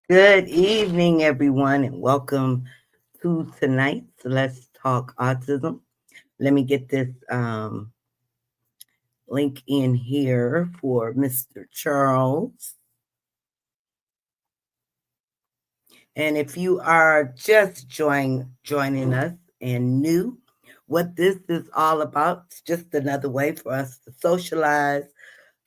Good evening, everyone, and welcome to tonight's Let's Talk Autism. Let me get this link in here for Mr. Charles. And if you are just joining us and new, what this is all about, it's just another way for us to socialize,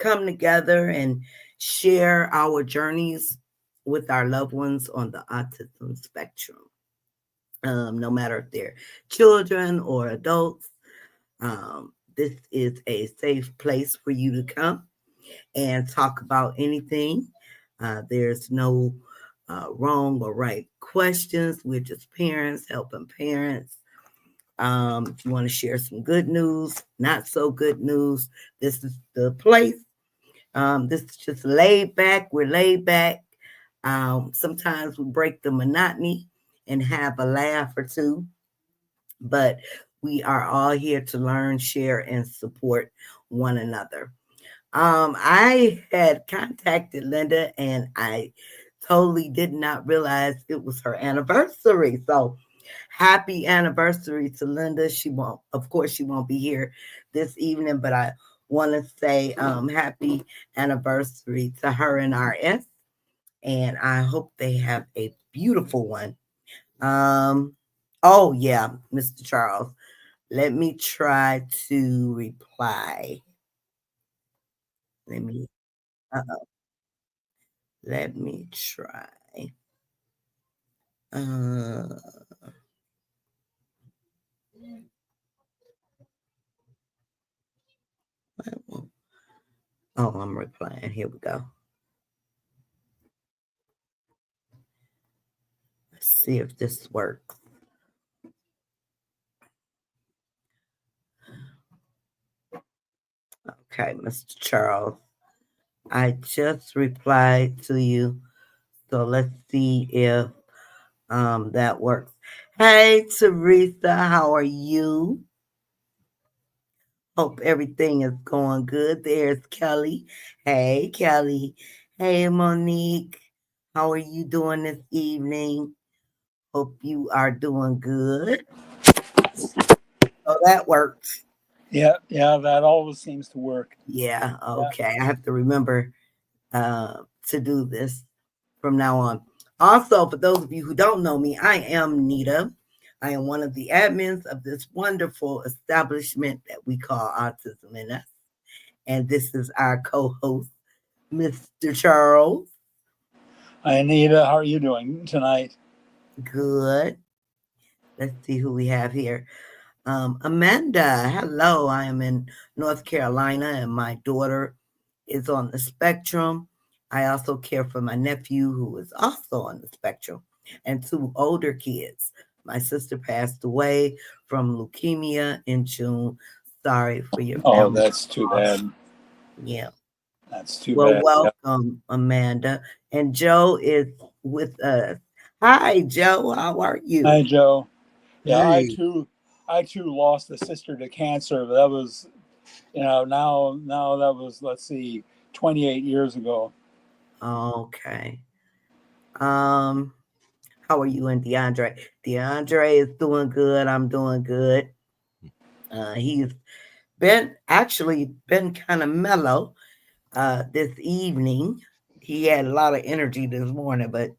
come together, and share our journeys with our loved ones on the autism spectrum. No matter if they're children or adults. This is a safe place for you to come and talk about anything. There's no wrong or right questions. We're just parents helping parents. If you want to share some good news, not so good news, this is the place. This is just laid back. We're laid back. Sometimes we break the monotony and have a laugh or two, but we are all here to learn, share, and support one another. I had contacted Linda and I totally did not realize it was her anniversary. So happy anniversary to Linda. Of course, she won't be here this evening, but I want to say happy anniversary to her and RS. And I hope they have a beautiful one. Um, oh, yeah, Mr. Charles. Let me try to reply. Let me uh-oh. Let me try. Uh, oh, I'm replying. Here we go. Let's see if this works. Okay, Mr. Charles. I just replied to you. So let's see if that works. Hey Teresa, how are you? Hope everything is going good. There's Kelly. Hey, Kelly. Hey, Monique. How are you doing this evening? Hope you are doing good. Oh, that works. Yeah, that always seems to work. Yeah, okay. I have to remember to do this from now on. Also, for those of you who don't know me, I am Nita. I am one of the admins of this wonderful establishment that we call Autism and Us. And this is our co-host, Mr. Charles. Hi, Anita. How are you doing tonight? Good. Let's see who we have here. Amanda, hello. I am in North Carolina and my daughter is on the spectrum. I also care for my nephew who is also on the spectrum and two older kids. My sister passed away from leukemia in June. Sorry for your Oh, family. that's too bad. Yeah. That's too Well, bad. welcome, Amanda. And Joe is with us. Hi, Joe. How are you? Hi, Joe. Yeah, Hey, I too lost a sister to cancer. That was, now that was, let's see, 28 years ago. Okay. Um, how are you and DeAndre? DeAndre is doing good. I'm doing good. He's been kind of mellow this evening. He had a lot of energy this morning, but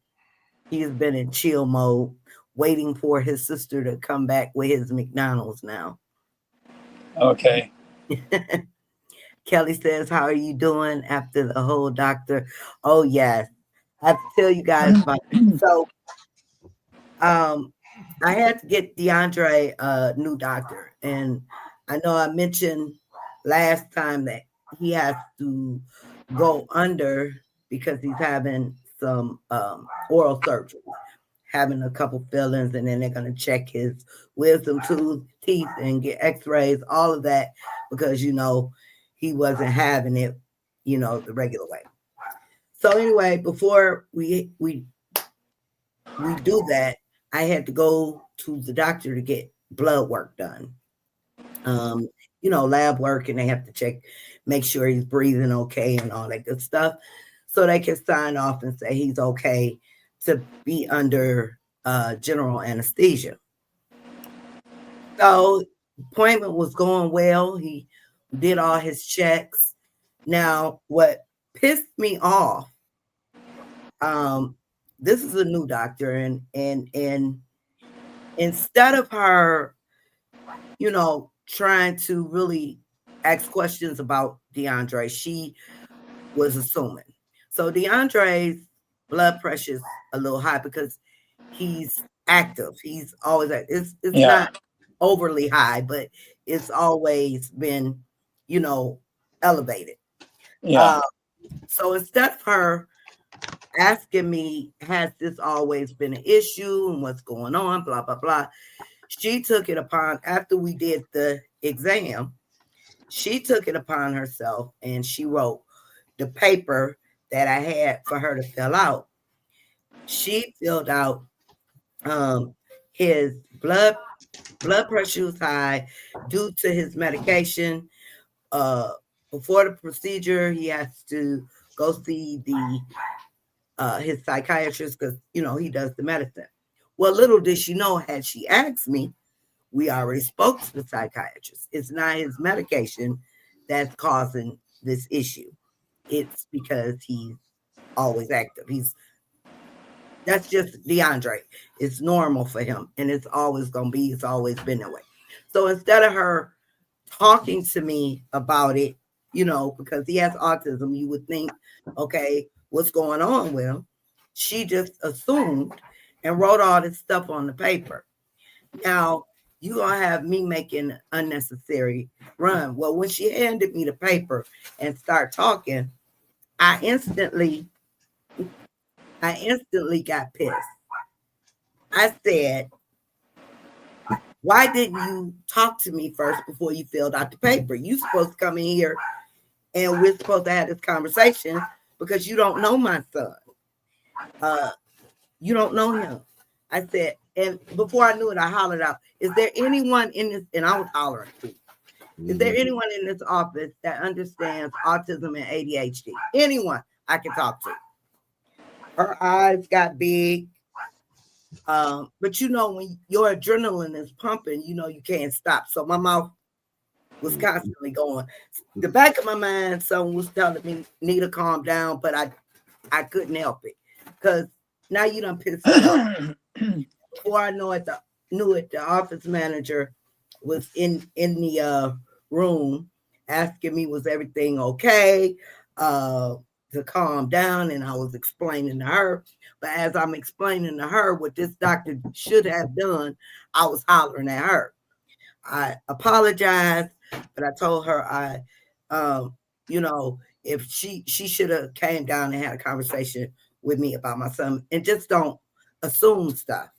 he's been in chill mode, waiting for his sister to come back with his McDonald's now. Okay. Kelly says, how are you doing after the whole doctor? Oh, yes. I have to tell you guys about so um I had to get DeAndre a new doctor. And I know I mentioned last time that he has to go under because he's having some oral surgery, having a couple fillings, and then they're going to check his wisdom tooth, teeth, and get x-rays, all of that, because, he wasn't having it, the regular way. So anyway, before we do that, I had to go to the doctor to get blood work done. Lab work, and they have to check, make sure he's breathing okay and all that good stuff. So they can sign off and say he's okay to be under general anesthesia. So appointment was going well. He did all his checks. Now, what pissed me off, um, this is a new doctor, and instead of her, trying to really ask questions about DeAndre, she was assuming. So DeAndre's blood pressure's a little high because he's active. He's always it's Yeah. not overly high, but it's always been, you know, elevated. Yeah. Uh, so instead of her asking me, has this always been an issue and what's going on, blah, blah, blah, she took it upon, after we did the exam, she took it upon herself and she wrote the paper that I had for her to fill out. She filled out um, his blood pressure was high due to his medication. Uh, Before the procedure, he has to go see the his psychiatrist because he does the medicine. Well, little did she know, had she asked me, we already spoke to the psychiatrist. It's not his medication that's causing this issue. It's because he's always active. That's just DeAndre. It's normal for him, and it's always gonna be. It's always been that way. So instead of her talking to me about it, because he has autism, you would think, okay, what's going on with him? She just assumed and wrote all this stuff on the paper. Now you gonna have me making unnecessary run. Well, when she handed me the paper and start talking, I instantly, I instantly got pissed. I said, why didn't you talk to me first before you filled out the paper? You supposed to come in here and we're supposed to have this conversation because you don't know my son. Uh, you don't know him. I said, and before I knew it, I hollered out, is there anyone in this, and I was hollering too, is there anyone in this office that understands autism and ADHD? Anyone I can talk to. Her eyes got big. But when your adrenaline is pumping, you can't stop. So my mouth was constantly going. The back of my mind, someone was telling me, need to calm down, but I couldn't help it because now you done pissed me off. Before I knew it, the office manager was in the room asking me, was everything okay? To calm down, and I was explaining to her. But as I'm explaining to her what this doctor should have done, I was hollering at her. I apologized, but I told her um, if she should have came down and had a conversation with me about my son, and just don't assume stuff.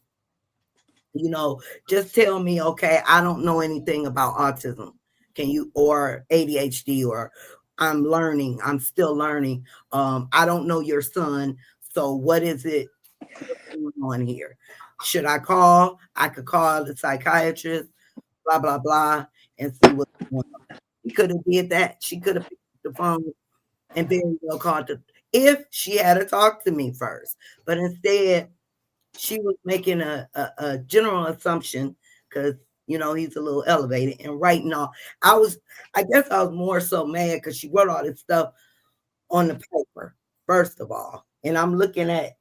Just tell me, okay, I don't know anything about autism. Can you, or ADHD, or I'm still learning. I don't know your son. So what is it going on here? Should I call? I could call the psychiatrist, blah, blah, blah, and see what's going on. She could have did that. She could have picked up the phone and very well called if she had to talk to me first. But instead, she was making a general assumption because he's a little elevated and writing all. I guess I was more so mad because she wrote all this stuff on the paper first of all, and I'm looking at.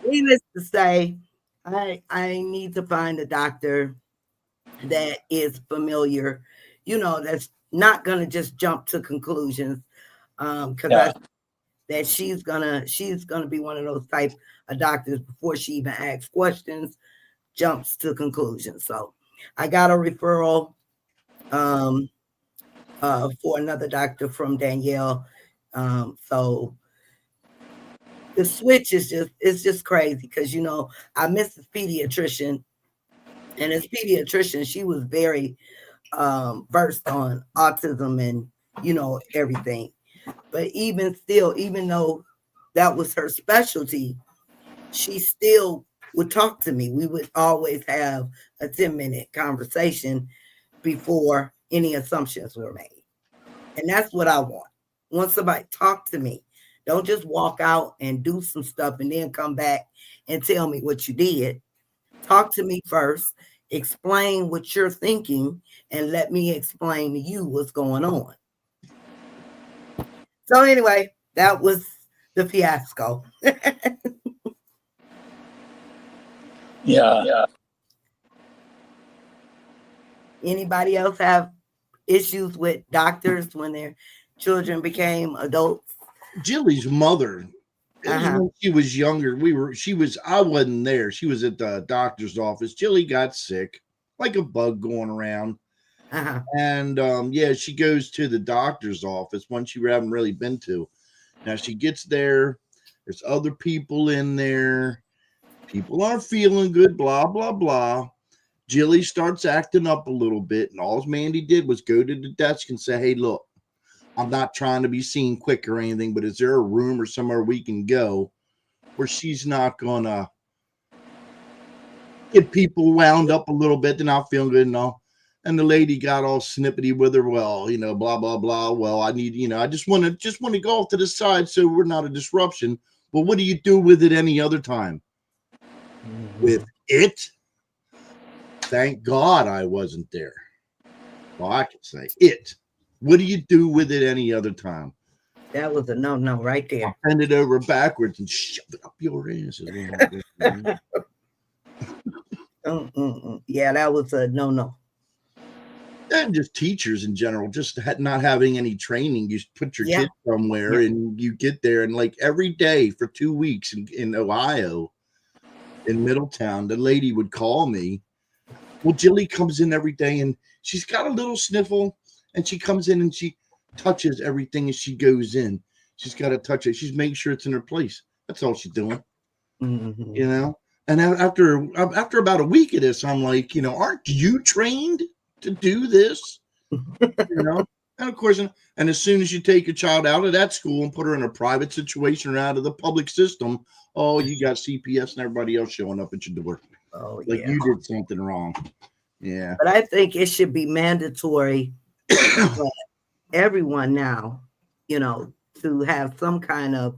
Needless to say, I need to find a doctor that is familiar, that's not gonna just jump to conclusions, because Yeah. that she's gonna be one of those type of doctors before she even asks questions, jumps to conclusions. So I got a referral um for another doctor from Danielle. So the switch is just crazy because I miss the pediatrician, and as pediatrician, she was very versed on autism and everything. But even still, even though that was her specialty, she still would talk to me. We would always have a 10-minute conversation before any assumptions were made. And that's what I want. I want somebody to talk to me. Don't just walk out and do some stuff and then come back and tell me what you did. Talk to me first, explain what you're thinking, and let me explain to you what's going on. So, anyway, that was the fiasco. Yeah. Anybody else have issues with doctors when their children became adults? Jilly's mother, it was Uh-huh. when she was younger. I wasn't there. She was at the doctor's office. Jilly got sick, like a bug going around. Uh-huh. And yeah, she goes to the doctor's office, one she haven't really been to. Now she gets there, there's other people in there. People aren't feeling good, blah, blah, blah. Jilly starts acting up a little bit, and all Mandy did was go to the desk and say, "Hey, look, I'm not trying to be seen quick or anything, but is there a room or somewhere we can go where she's not gonna get people wound up a little bit? They're not feeling good and all." And the lady got all snippety with her. Well, blah blah blah. Well, I need, I just want to go off to the side so we're not a disruption. Well, what do you do with it any other time? Mm-hmm. With it? Thank God I wasn't there. Well, I can say it. What do you do with it any other time? That was a no right there. Bend it over backwards and shove it up your ass. Yeah, that was a no. And just teachers in general, just not having any training. You put your Yeah. kid somewhere and you get there, and like every day for 2 weeks in Ohio, in Middletown, the lady would call me. Well, Jilly comes in every day and she's got a little sniffle, and she comes in and she touches everything as she goes in. She's got to touch it. She's making sure it's in her place. That's all she's doing, Mm-hmm. And after about a week of this, I'm like, aren't you trained to do this? And of course, and as soon as you take a child out of that school and put her in a private situation or out of the public system, oh, you got CPS and everybody else showing up at your door. Oh, Like yeah. you did something wrong. Yeah. But I think it should be mandatory for everyone now, to have some kind of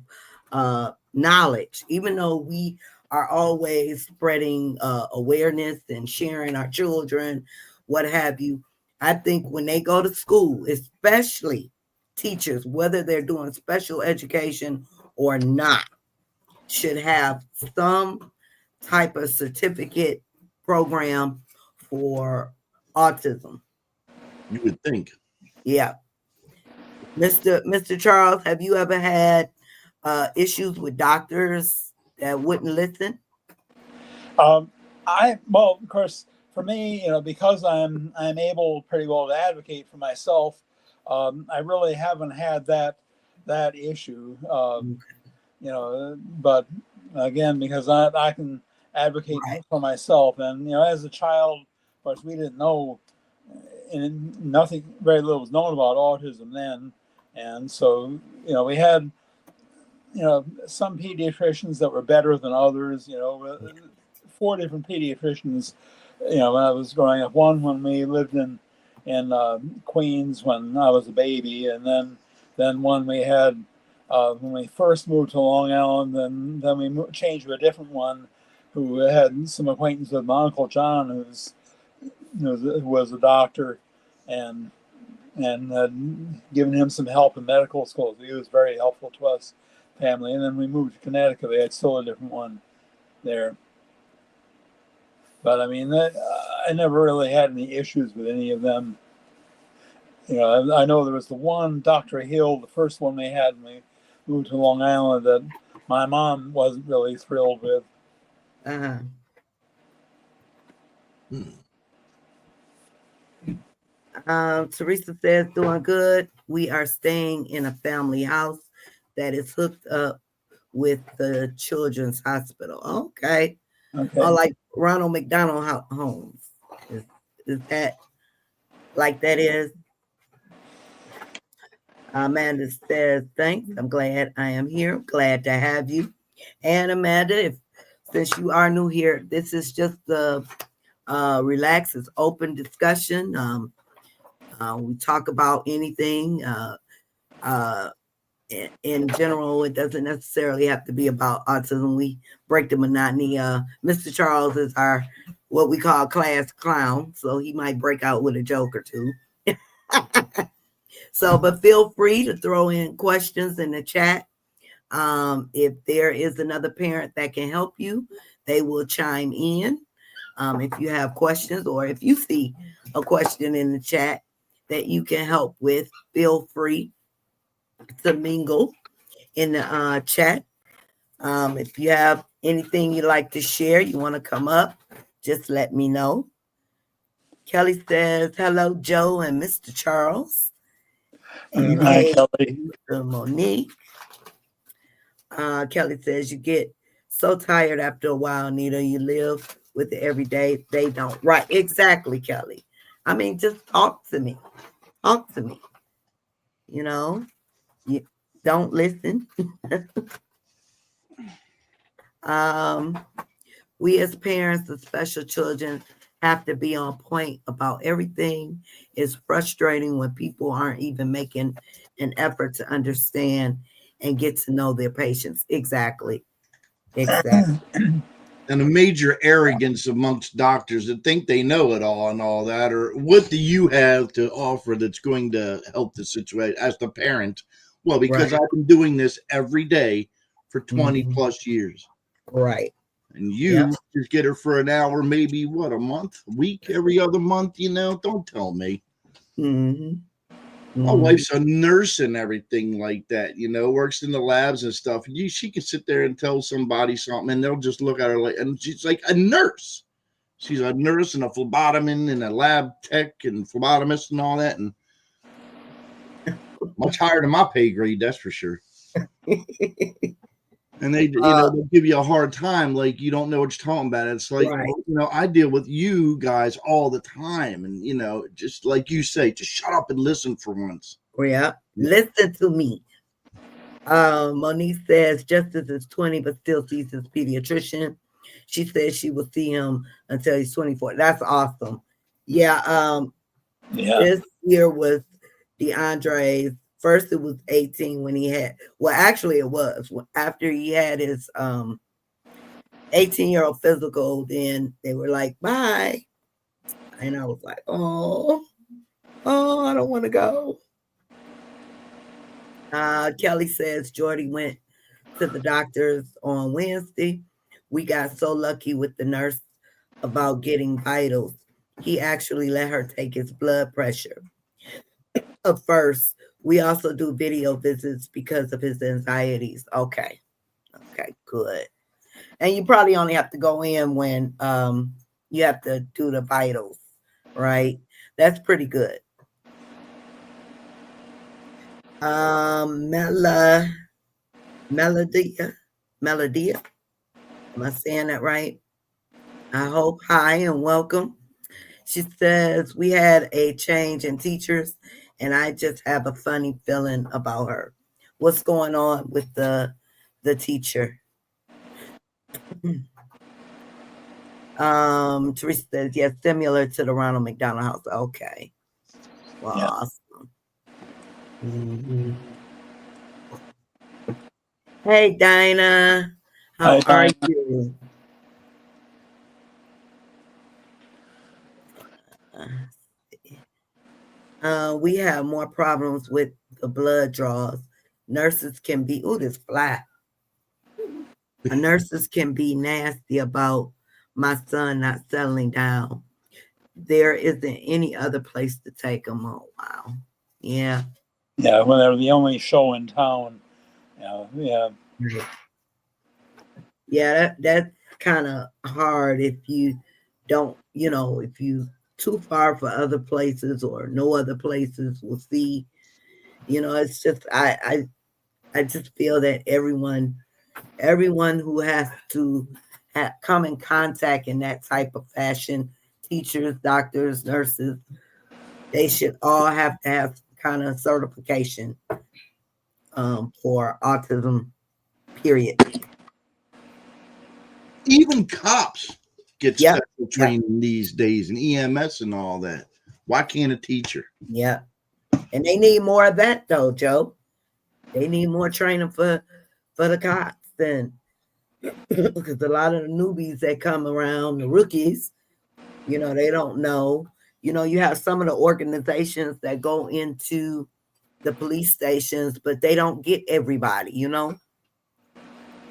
knowledge, even though we are always spreading awareness and sharing our children, what have you. I think when they go to school, especially teachers, whether they're doing special education or not, should have some type of certificate program for autism. You would think. Yeah. Mr. Charles, have you ever had issues with doctors that wouldn't listen? Well, of course, for me, because I'm able pretty well to advocate for myself, I really haven't had that issue. But again, because I can advocate Right. for myself, and as a child, of course, we didn't know, and very little was known about autism then, and so we had some pediatricians that were better than others. 4 different pediatricians. When I was growing up, one when we lived in Queens when I was a baby, and then one we had when we first moved to Long Island. Then we changed to a different one who had some acquaintance with my Uncle John, who was a doctor, and given him some help in medical school. He was very helpful to us family. And then we moved to Connecticut. We had still a different one there. But I mean, I never really had any issues with any of them. I know there was the one, Dr. Hill, the first one we had when we moved to Long Island, that my mom wasn't really thrilled with. Uh-huh. Teresa says, doing good. We are staying in a family house that is hooked up with the children's hospital. Okay. Okay. Like Ronald McDonald Homes. Is that like that is? Amanda says, thanks. I'm glad I am here. Glad to have you. And Amanda, since you are new here, this is just the relaxed, it's open discussion. We talk about anything. in general, it doesn't necessarily have to be about autism. We break the monotony. Mr. Charles is our what we call class clown, so he might break out with a joke or two. So, but feel free to throw in questions in the chat. If there is another parent that can help you, they will chime in. If you have questions or if you see a question in the chat that you can help with, feel free to mingle in the chat. If you have anything you'd like to share, you want to come up, just let me know. Kelly says, hello, Joe and Mr. Charles. And Hi, hey, Kelly. Mr. Monique. Kelly says, you get so tired after a while, Nita. You live with it every day. They don't. Right. Exactly, Kelly. I mean, just talk to me. Talk to me. You know, you don't listen. We as parents of special children have to be on point about everything. It's frustrating when people aren't even making an effort to understand and get to know their patients. Exactly. Exactly. And a major arrogance amongst doctors that think they know it all and all that. Or what do you have to offer that's going to help the situation as the parent? Well, because Right. I've been doing this every day for 20 Mhm. plus years. Right. And Yep. you just get her for an hour, maybe what, a month, a week, every other month, don't tell me. Mm-hmm. My Mm-hmm. wife's a nurse and everything like that, works in the labs and stuff. She can sit there and tell somebody something and they'll just look at her like, and she's like a nurse. She's a nurse and a phlebotomist and a lab tech and phlebotomist and all that. And much higher than my pay grade, that's for sure. And they, they'll give you a hard time, like you don't know what you're talking about. It's like, Right. well, I deal with you guys all the time, and just like you say, just shut up and listen for once. Yeah. Listen to me. Monique says Justice is 20 but still sees his pediatrician. She says she will see him until he's 24. That's awesome. Yeah. This year was DeAndre's first. It was 18 when he had. Well, actually, it was after he had his 18-year-old physical. Then they were like, "Bye," and I was like, "Oh, I don't want to go." Kelly says Jordy went to the doctors on Wednesday. We got so lucky with the nurse about getting vitals. He actually let her take his blood pressure. First, we also do video visits because of his anxieties. Okay, good. And you probably only have to go in when you have to do the vitals, right? That's pretty good. Melodia. Am I saying that right? I hope. Hi and welcome. She says we had a change in teachers, and I just have a funny feeling about her. What's going on with the teacher? Teresa says yes, similar to the Ronald McDonald House. Okay, well, awesome. Mm-hmm. Hey, Dinah, how are you? We have more problems with the blood draws. Nurses can be, this fly. Nurses can be nasty about my son not settling down. There isn't any other place to take him. Oh, wow. Yeah. Yeah, when they're the only show in town. Yeah. Yeah, that's kind of hard if you don't, if you too far for other places or no other places will see. It's just I just feel that everyone who has to come in contact in that type of fashion, teachers, doctors, nurses, they should all have to have kind of certification for autism, period. Even cops get special training these days and EMS and all that. Why can't a teacher? Yeah. And they need more of that though, Joe. They need more training for the cops than because a lot of the newbies that come around, the rookies, they don't know. You have some of the organizations that go into the police stations, but they don't get everybody.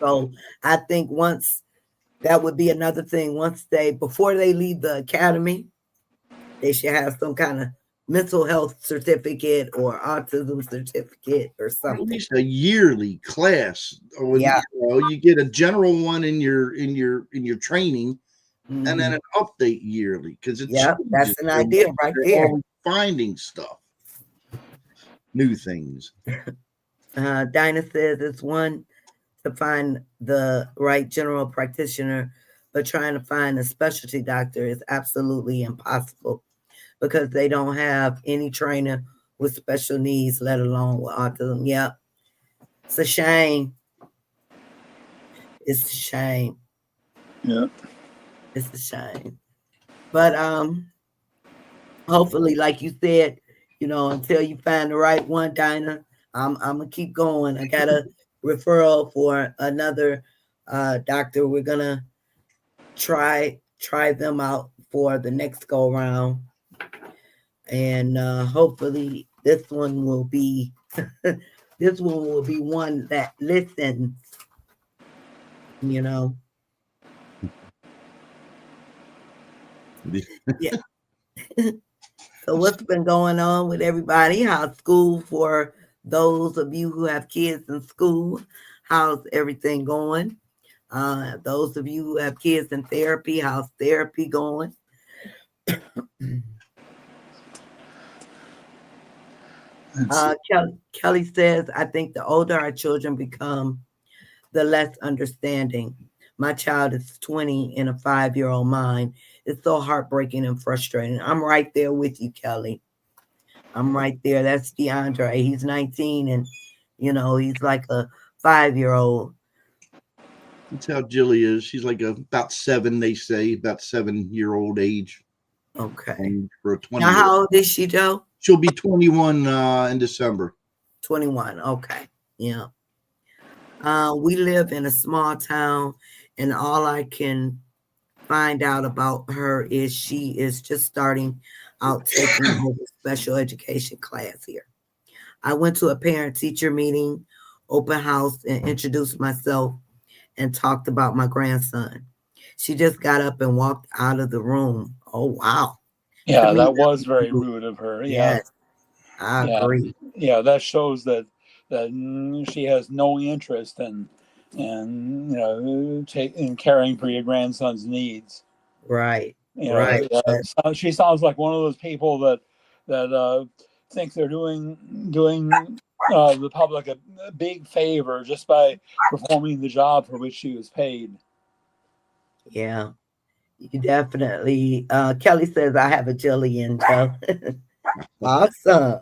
So I think once that would be another thing. Before they leave the academy, they should have some kind of mental health certificate or autism certificate or At something. least a yearly class, or Yeah. you get a general one in your training, and then Hmm. an update yearly because it Yep. changes That's an so much. idea right They're there. always finding stuff, new things. Dinah says it's one to find the right general practitioner, but trying to find a specialty doctor is absolutely impossible because they don't have any trainer with special needs, let alone with autism. Yep. It's a shame. It's a shame. Yeah. It's a shame. But hopefully, like you said, until you find the right one, Dinah, I'm gonna keep going. I got a referral for another doctor. We're gonna try them out for the next go round, and hopefully this one will be this one will be one that listens. You know, yeah. So what's been going on with everybody? How's school for those of you who have kids in school? How's everything going? Those of you who have kids in therapy, how's therapy going? Kelly says, I think the older our children become, the less understanding. My child is 20 in a 5-year-old mind. It's so heartbreaking and frustrating. I'm right there with you, Kelly. I'm right there. That's DeAndre. He's 19 and he's like a 5-year-old. That's how Jilly is. She's like about 7, they say, about 7-year-old age. Okay. For a Now 20-year-old. how old is she, Joe? She'll be 21 in December. 21. Okay. Yeah. We live in a small town, and all I can find out about her is she is just starting out taking over special education class here. I went to a parent teacher meeting, open house, and introduced myself and talked about my grandson. She just got up and walked out of the room. Oh, wow. To Yeah, me, that was that was very rude. rude of her. Yeah. Yes, I Yeah. agree. Yeah, that shows that she has no interest in caring for your grandson's needs. Right, right. So she sounds like one of those people that think they're doing the public a big favor just by performing the job for which she was paid. Yeah, you definitely. Kelly says I have a Jillian, Joe. Awesome.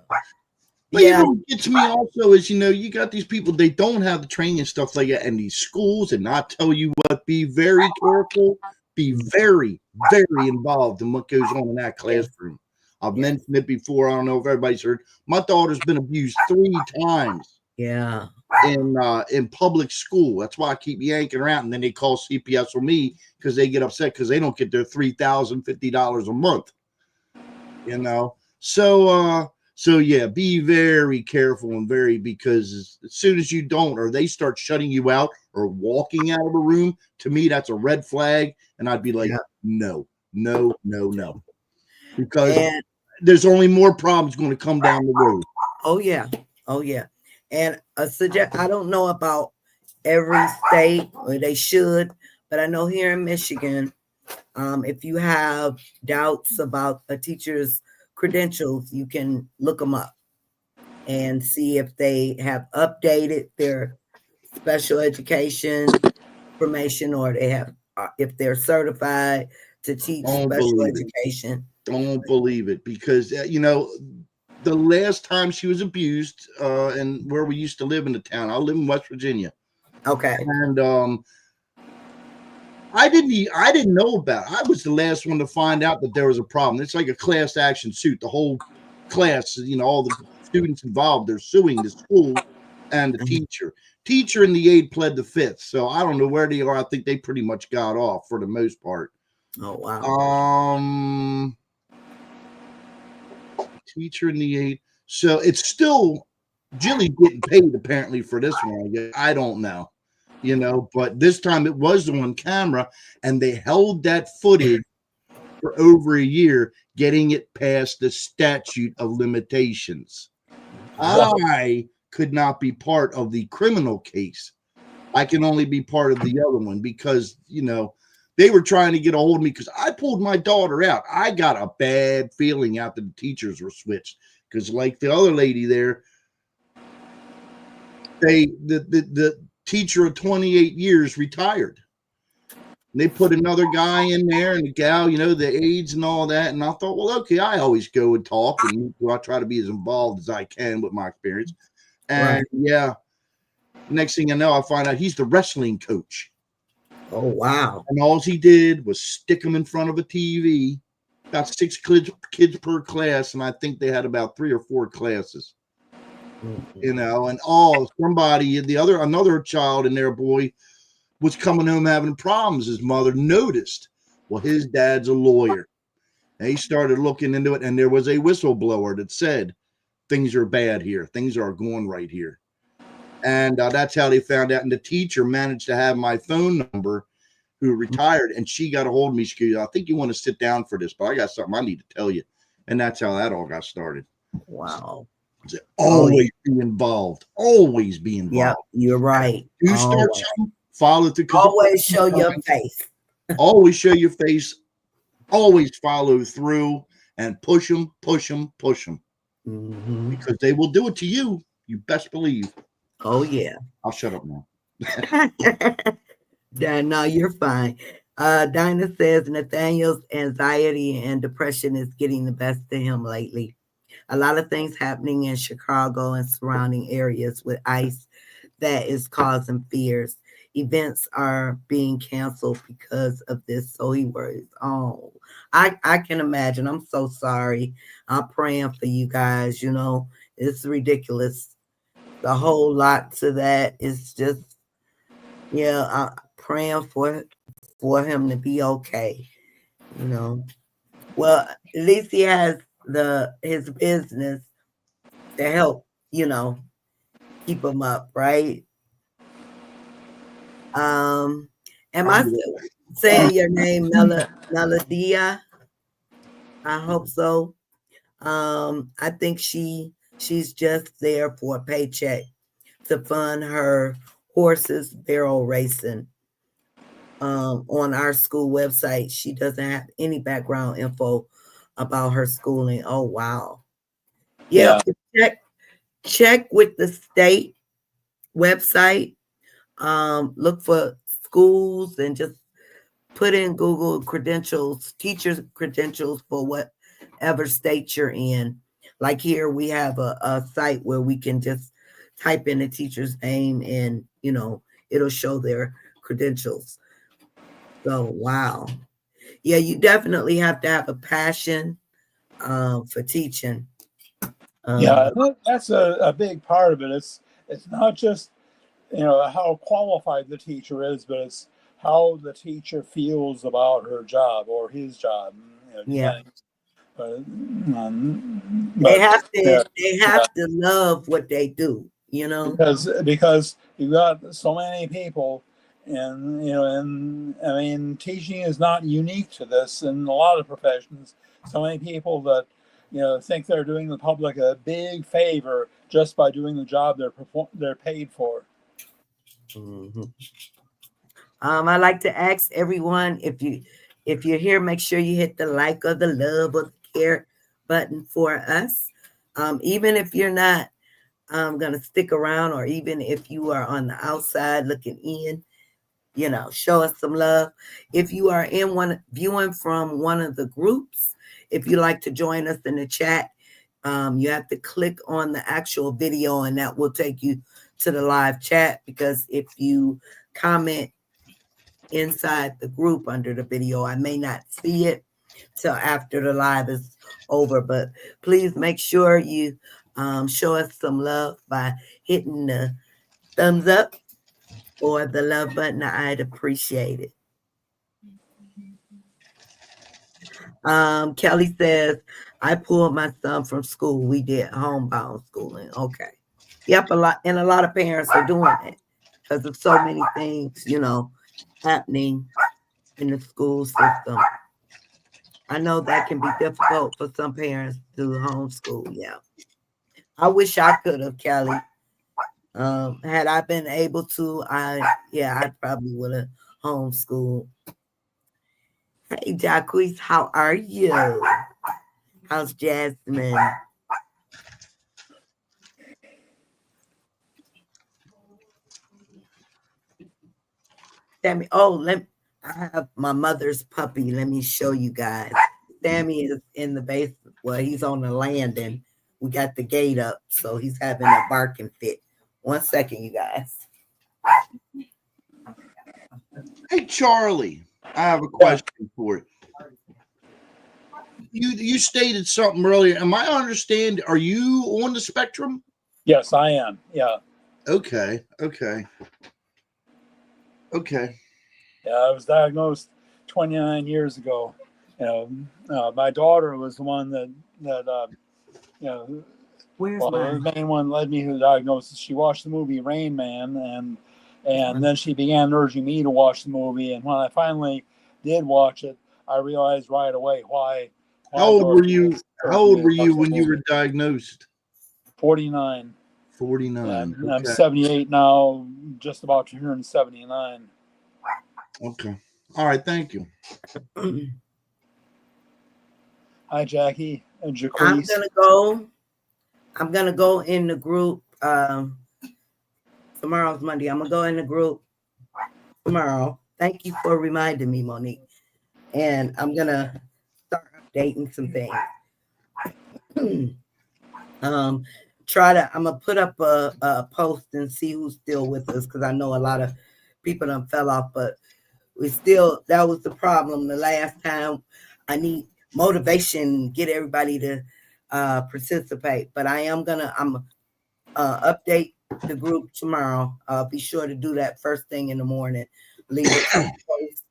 But Yeah, what gets me also is, you got these people, they don't have the training and stuff like that in these schools, and I tell you what, be very careful, be very, very involved in what goes on in that yes, classroom. I've yes, mentioned it before. I don't know if everybody's heard. My daughter's been abused 3 times yeah, in public school. That's why I keep yanking around, and then they call CPS on me because they get upset because they don't get their $3,050 a month. So yeah, be very careful and because as soon as you don't, or they start shutting you out or walking out of a room, to me that's a red flag, and I'd be like, yeah. no, no, no, no, because And there's only more problems going to come down the road. oh yeah, oh yeah. And I don't know about every state, or they should, but I know here in Michigan, if you have doubts about a teacher's credentials, you can look them up and see if they have updated their special education information, or they have if they're certified to teach Don't special believe it. education. Don't believe it because the last time she was abused, and where we used to live in the town, I live in West Virginia, Okay. and I didn't know about it. I was the last one to find out that there was a problem. It's like a class action suit. The whole class, all the students involved, they're suing the school and the teacher. Teacher and the aide pled the fifth. So I don't know where they are. I think they pretty much got off for the most part. Oh wow. Teacher and the aide. So it's still Jilly getting paid apparently for this one. I don't know, but this time it was on camera, and they held that footage for over a year, getting it past the statute of limitations. I could not be part of the criminal case. I can only be part of the other one because, they were trying to get a hold of me because I pulled my daughter out. I got a bad feeling after the teachers were switched because, like the other lady there, the teacher of 28 years retired. And they put another guy in there and the gal, the aides and all that. And I thought, well, okay, I always go and talk and I try to be as involved as I can with my experience. And next thing I know, I find out he's the wrestling coach. Oh, wow. And all he did was stick him in front of a TV, about 6 kids per class. And I think they had about 3 or 4 classes, and another child in there, boy, was coming home having problems. His mother noticed. Well, his dad's a lawyer. And he started looking into it, and there was a whistleblower that said, things are bad here. Things are going right here. And that's how they found out. And the teacher managed to have my phone number, who retired, and she got a hold of me. She goes, I think you want to sit down for this, but I got something I need to tell you. And that's how that all got started. Wow. Always be involved. Always be involved. Yeah, you're right. You start something, follow through. Always show your face. Always show your face. Always follow through and push them. Mm-hmm. Because they will do it to you. You best believe. Oh, yeah. I'll shut up now. No, you're fine. Dinah says Nathaniel's anxiety and depression is getting the best of him lately. A lot of things happening in Chicago and surrounding areas with ICE that is causing fears. Events are being canceled because of this, so he worries. Oh, I can imagine. I'm so sorry. I'm praying for you guys. It's ridiculous. The whole lot to that is just, I'm praying for him to be okay. Well, at least he has his business to help, keep him up, right? Am I saying your name, Melodia? I hope so. I think she's just there for a paycheck to fund her horses barrel racing. On our school website, she doesn't have any background info about her schooling. Oh wow. Yeah. Check with the state website. Look for schools and just put in Google credentials, teachers' credentials for whatever state you're in. Like here, we have a site where we can just type in a teacher's name and, it'll show their credentials. So, wow. Yeah, you definitely have to have a passion for teaching. That's a big part of it. It's not just how qualified the teacher is, but it's how the teacher feels about her job or his job. Yeah. They have to love what they do, because you've got so many people, and I mean, teaching is not unique to this in a lot of professions. So many people that think they're doing the public a big favor just by doing the job they're paid for. Mm-hmm. I like to ask everyone, if you're here, make sure you hit the like or the love or the care button for us. Even if you're not gonna stick around, or even if you are on the outside looking in, show us some love. If you are viewing from one of the groups, if you like to join us in the chat, you have to click on the actual video, and that will take you to the live chat. Because if you comment inside the group under the video, I may not see it till after the live is over. But please make sure you show us some love by hitting the thumbs up or the love button. I'd appreciate it. Kelly says, I pulled my son from school. We did homebound schooling. Okay. Yep, a lot of parents are doing it because of so many things, happening in the school system. I know that can be difficult for some parents to homeschool. Yeah. I wish I could have, Kelly. Had I been able to, I probably would have homeschooled. Hey, Jacquees, how are you? How's Jasmine? Sammy, I have my mother's puppy. Let me show you guys. Sammy is in the basement. Well, he's on the landing. We got the gate up, so he's having a barking fit. 1 second, you guys. Hey, Charlie, I have a question for you. You stated something earlier. Am I understand? Are you on the spectrum? Yes, I am. Yeah. Okay. Yeah, I was diagnosed 29 years ago. My daughter was the one that Where's the mine? main one led me to the diagnosis. She watched the movie Rain Man, and then she began urging me to watch the movie. And when I finally did watch it, I realized right away why How old were Dorothy you? was How urging me old to were watch you the when you movie. were diagnosed? 49. 49. And I'm Okay. 78 now, just about to turn 79. Okay. All right. Thank you. Hi, Jackie and I'm Jaquise. gonna go in the group. Tomorrow's Monday. I'm gonna go in the group tomorrow. Thank you for reminding me, Monique. And I'm gonna start updating some things. I'm gonna put up a post and see who's still with us because I know a lot of people done fell off, but that was the problem the last time. I need motivation, get everybody to participate. But I'm update the group tomorrow. Be sure to do that first thing in the morning. Leave a post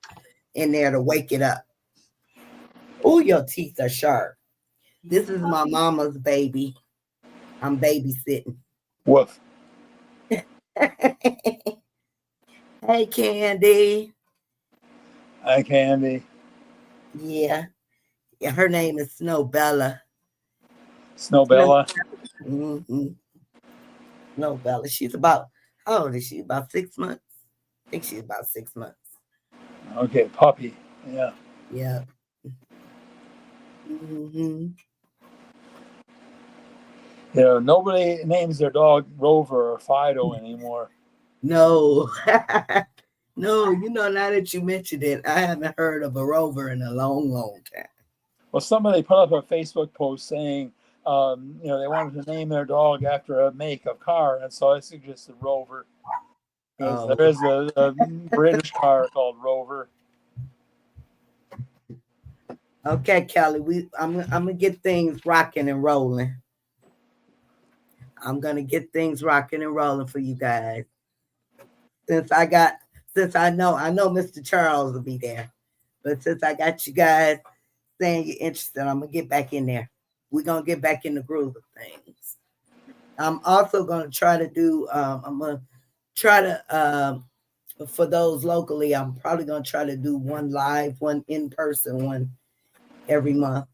in there to wake it up. Oh, your teeth are sharp. This is my mama's baby. I'm babysitting. Woof. Hey, Candy. Hi, Candy. Yeah. Her name is Snowbella. Snowbella. Mm-hmm. Snowbella. How old is she? About 6 months? I think she's about 6 months. Okay, puppy. Yeah. Yeah. Mm-hmm. Nobody names their dog Rover or Fido anymore. No. No, now that you mentioned it, I haven't heard of a Rover in a long, long time. Well, somebody put up a Facebook post saying, they wanted to name their dog after a make of car, and so I suggested Rover. Because there is a British car called Rover. Okay, Kelly, I'm gonna get things rocking and rolling. I'm gonna get things rocking and rolling for you guys. Since I know Mr. Charles will be there, but since I got you guys saying you're interested, I'm gonna get back in there. We're gonna get back in the groove of things. I'm also gonna try to do. I'm gonna try to. For those locally, I'm probably gonna try to do one live, one in person, one every month.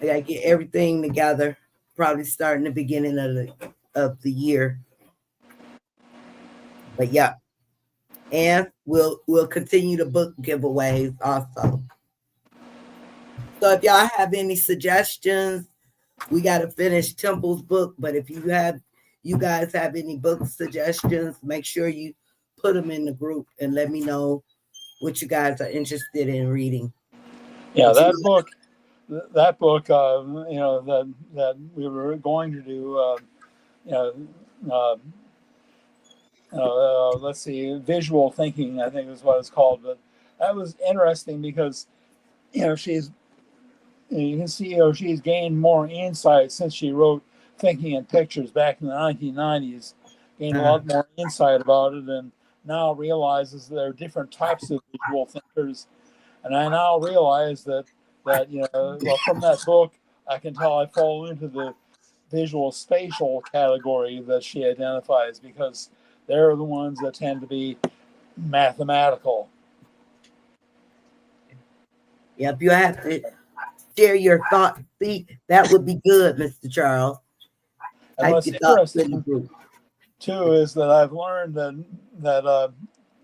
I gotta get everything together. Probably starting the beginning of the year. But yeah, and we'll continue to book giveaways also. So if y'all have any suggestions, we got to finish Temple's book. But if you guys have any book suggestions, make sure you put them in the group and let me know what you guys are interested in reading. Yeah, that book, that we were going to do, let's see, visual thinking, I think is what it's called. But that was interesting because, you can see she's gained more insight since she wrote thinking in pictures back in the 1990s, gained a lot more insight about it, and now realizes there are different types of visual thinkers. And I now realize that well, from that book, I can tell I fall into the visual spatial category that she identifies, because they're the ones that tend to be mathematical. Yep, you have to share your thoughts. See, that would be good, Mr. Charles. And what's Your thoughts in the interesting group. too is that I've learned that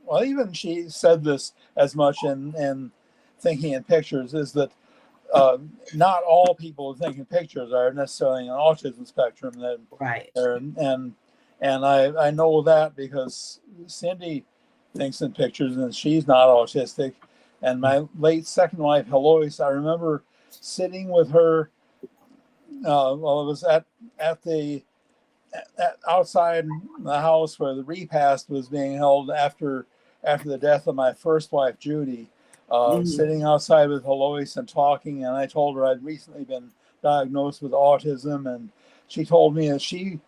well, even she said this as much in thinking in pictures, is that not all people who think in pictures are necessarily on autism spectrum. That Right. And I know that because Cindy thinks in pictures and she's not autistic. And my late second wife, Heloise, I remember sitting with her. Well, it was at outside the house where the repast was being held after the death of my first wife, Judy. Sitting outside with Heloise and talking, and I told her I'd recently been diagnosed with autism, and she told me that she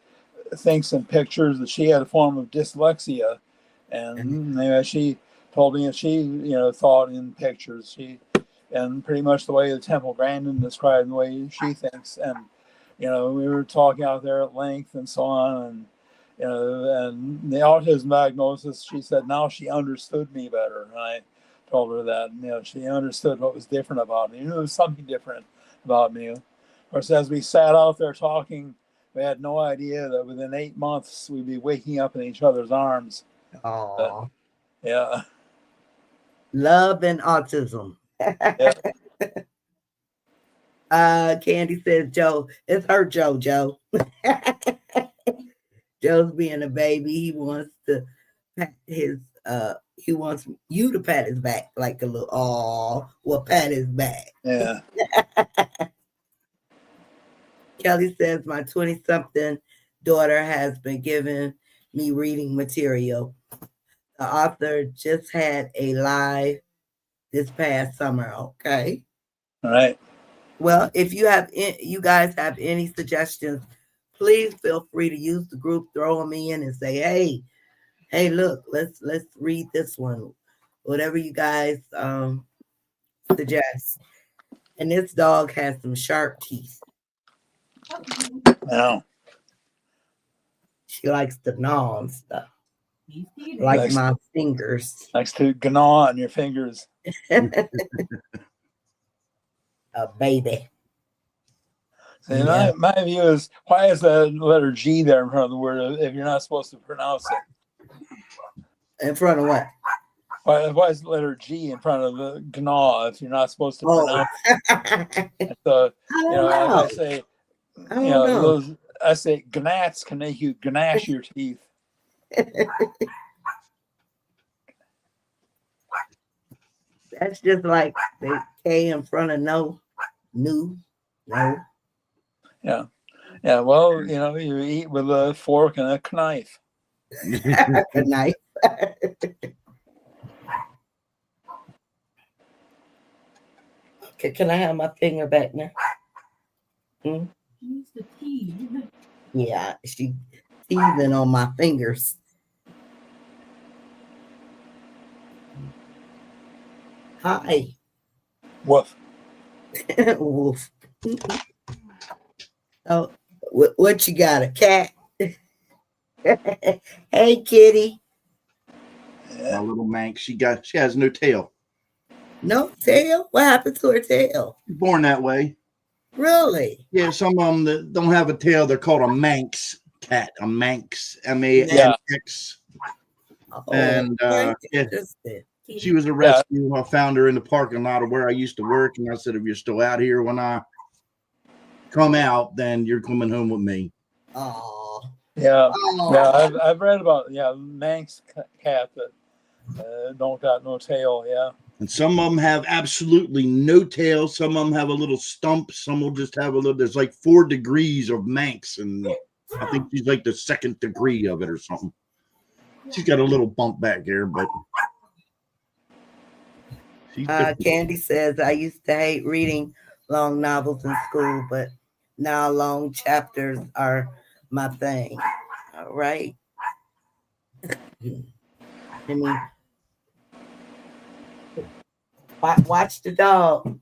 thinks in pictures, that she had a form of dyslexia, and she told me that she thought in pictures. And pretty much the way the Temple Grandin described the way she thinks, and we were talking out there at length and so on, and and the autism diagnosis, she said now she understood me better, and I told her that she understood what was different about me. There was something different about me. Of course, as we sat out there talking, we had no idea that within 8 months we'd be waking up in each other's arms. Oh, yeah. Love and autism. Yeah. Candy says, Joe, it's her Joe. Joe's being a baby. He wants to pat his he wants you to pat his back like a little pat his back. Yeah. Kelly says my 20-something daughter has been giving me reading material. The author just had a live this past summer. Okay. All right. Well, if you guys have any suggestions, please feel free to use the group, throw them in, and say, hey, look, let's read this one. Whatever you guys suggest. And this dog has some sharp teeth. Wow. She likes to gnaw and stuff. Like my fingers. Likes to gnaw on your fingers. A baby. And my view is, why is that letter G there in front of the word if you're not supposed to pronounce it? In front of what? Why is the letter G in front of the gnaw if you're not supposed to pronounce it? So, I say, I say gnats can make you gnash your teeth. That's just like the K in front of no. Yeah. Yeah. Well, you eat with a fork and a knife. A knife. Okay, can I have my finger back now? Use the teeth. Yeah, she teething on my fingers. Hi. Woof. Woof. Oh, what you got? A cat? Hey, kitty. My little Manx. She has no tail. No tail? What happened to her tail? Born that way. Really? Yeah, some of them that don't have a tail, they're called a Manx cat. A Manx, M-A-N-X. Oh, and yeah, she was a rescue. I found her in the parking lot of where I used to work, and I said, if you're still out here when I come out, then you're coming home with me. Oh. Yeah. Yeah, I've read about Manx cat that don't got no tail. Yeah. And some of them have absolutely no tail. Some of them have a little stump. Some will just have a little. There's like 4 degrees of Manx, and I think she's like the 2nd degree of it or something. She's got a little bump back there, but Candy says I used to hate reading long novels in school, but Now long chapters are my thing. All right. I mean, watch the dog.